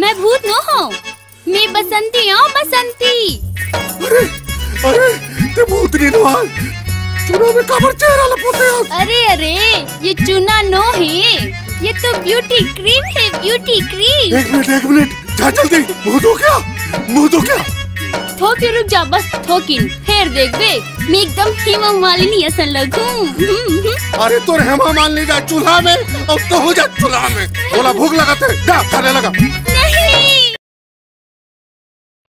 मैं भूत न हूँ, मैं बसंती हूँ, बसंती। अरे अरे ते भूतनी नवाज चूना में काबर चेहरा लपोते हैं। अरे अरे ये चूना नो है, ये तो ब्यूटी क्रीम है, ब्यूटी क्रीम। एक मिनट जा जल्दी, मुँह धो क्या, मुँह धो क्या। थोके रुक जा, बस थोकिन, फिर देख बे मैं एकदम हेमा मालिनी ऐसा लगूं। अरे तो हेमा मालिनी जा चूल्हा में और तो हो जा चूल्हा में। बोला भूख लगा तेरे, जा खाने लगा। नहीं